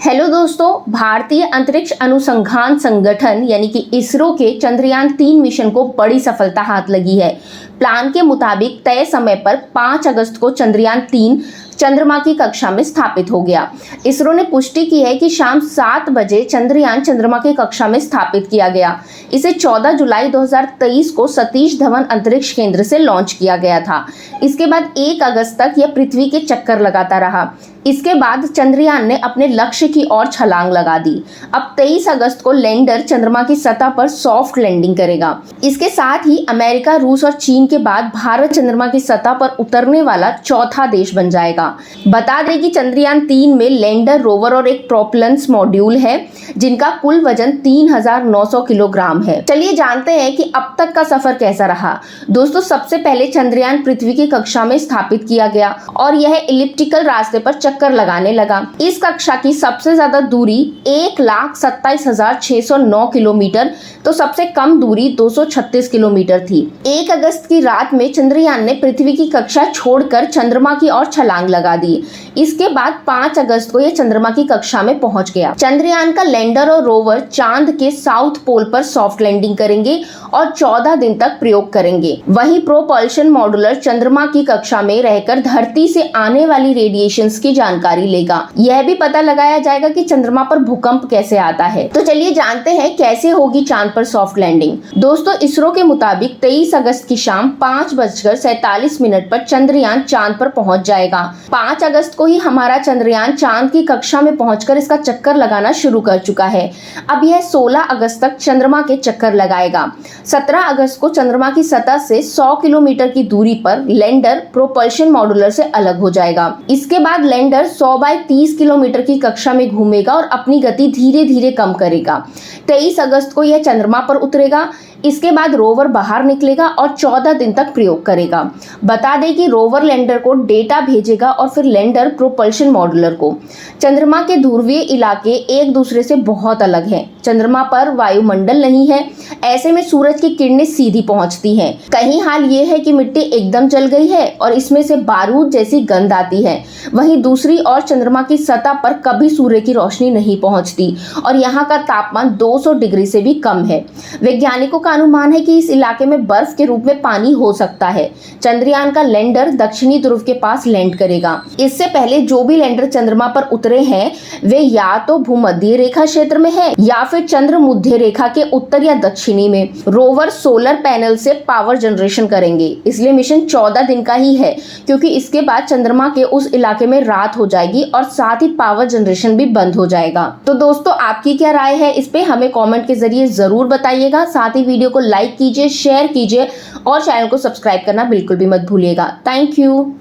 Hello दोस्तों, भारतीय अंतरिक्ष अनुसंधान संगठन यानी कि इसरो के चंद्रयान-3 मिशन को बड़ी सफलता हाथ लगी है। प्लान के मुताबिक तय समय पर 5 अगस्त को चंद्रयान-3 चंद्रमा की कक्षा में स्थापित हो गया। इसरो ने पुष्टि की है कि शाम 7 बजे चंद्रयान चंद्रमा की कक्षा में स्थापित किया गया। इसे 14 जुलाई 2023 को सतीश धवन अंतरिक्ष केंद्र से लॉन्च किया गया था। इसके बाद 1 अगस्त तक यह पृथ्वी के चक्कर लगाता रहा। इसके बाद चंद्रयान ने अपने लक्ष्य की ओर छलांग लगा दी। अब 23 अगस्त को लैंडर चंद्रमा की सतह पर सॉफ्ट लैंडिंग करेगा। इसके साथ ही अमेरिका, रूस और चीन के बाद भारत चंद्रमा की सतह पर उतरने वाला चौथा देश बन जाएगा। बता दें कि चंद्रयान-3 में लैंडर, रोवर और एक प्रोपेलंस मॉड्यूल है, जिनका कुल वजन 3900 किलोग्राम है। चलिए जानते हैं कि अब तक का सफर कैसा रहा। दोस्तों, सबसे पहले चंद्रयान पृथ्वी की कक्षा में स्थापित किया गया और यह इलिप्टिकल रास्ते पर चक्कर लगाने लगा। इस कक्षा की सबसे ज्यादा दूरी 1,27,609 किलोमीटर तो सबसे कम दूरी 236 किलोमीटर थी। 1 अगस्त की रात में चंद्रयान ने पृथ्वी की कक्षा छोड़कर चंद्रमा की ओर छलांग लगा दी। इसके बाद 5 अगस्त को यह चंद्रमा की कक्षा में पहुंच गया। चंद्रयान का लैंडर और रोवर चांद के साउथ पोल पर सॉफ्ट लैंडिंग करेंगे और 14 दिन तक प्रयोग करेंगे। वहीं प्रोपल्शन मॉड्यूलर चंद्रमा की कक्षा में रहकर धरती से आने वाली रेडिएशंस की जानकारी लेगा। यह भी पता लगाया जाएगा कि चंद्रमा पर भूकंप कैसे आता है। तो चलिए जानते हैं कैसे होगी चांद पर सॉफ्ट लैंडिंग। दोस्तों, इसरो के मुताबिक 23 अगस्त की शाम 5:47 पर चंद्रयान चांद पर पहुंच जाएगा। 5 अगस्त को ही हमारा चंद्रयान चांद की कक्षा में पहुंचकर इसका चक्कर लगाना शुरू कर चुका है। अब यह 16 अगस्त तक चंद्रमा के चक्कर लगाएगा। 17 अगस्त को चंद्रमा की सतह से 100 किलोमीटर की दूरी पर लैंडर प्रोपल्शन मॉड्यूलर से अलग हो जाएगा। इसके बाद लैंडर 100/30 किलोमीटर की कक्षा में घूमेगा और अपनी गति धीरे धीरे कम करेगा। 23 अगस्त को यह चंद्रमा पर उतरेगा। इसके बाद रोवर बाहर निकलेगा और 14 दिन तक प्रयोग करेगा। बता दें कि रोवर लैंडर को डेटा भेजेगा और फिर लैंडर प्रोपल्शन मॉड्यूलर को। चंद्रमा के ध्रुवीय इलाके एक दूसरे से बहुत अलग हैं। चंद्रमा पर वायुमंडल नहीं है, ऐसे में सूरज की किरणें सीधी पहुंचती हैं। कहीं हाल ये है कि मिट्टी एकदम जल गई है और इसमें से बारूद जैसी गंध आती है। वहीं दूसरी ओर चंद्रमा की सतह पर कभी सूर्य की रोशनी नहीं पहुंचती और यहाँ का तापमान 200 डिग्री से भी कम है। वैज्ञानिकों का अनुमान है कि इस इलाके में बर्फ के रूप में पानी हो सकता है। चंद्रयान का लैंडर दक्षिणी ध्रुव के पास लैंड करेगा। इससे पहले जो भी लैंडर चंद्रमा पर उतरे हैं वे या तो भूमध्य रेखा क्षेत्र में है या फिर चंद्र मध्य रेखा के उत्तर या दक्षिणी में। रोवर सोलर पैनल से पावर जनरेशन करेंगे, इसलिए मिशन 14 दिन का ही है, क्योंकि इसके बाद चंद्रमा के उस इलाके में रात हो जाएगी और साथ ही पावर जनरेशन भी बंद हो जाएगा। तो दोस्तों, आपकी क्या राय है इस पे हमें कमेंट के जरिए जरूर बताइएगा। साथ ही वीडियो को लाइक कीजिए, शेयर कीजिए और चैनल को सब्सक्राइब करना बिल्कुल भी मत भूलिएगा। Thank you.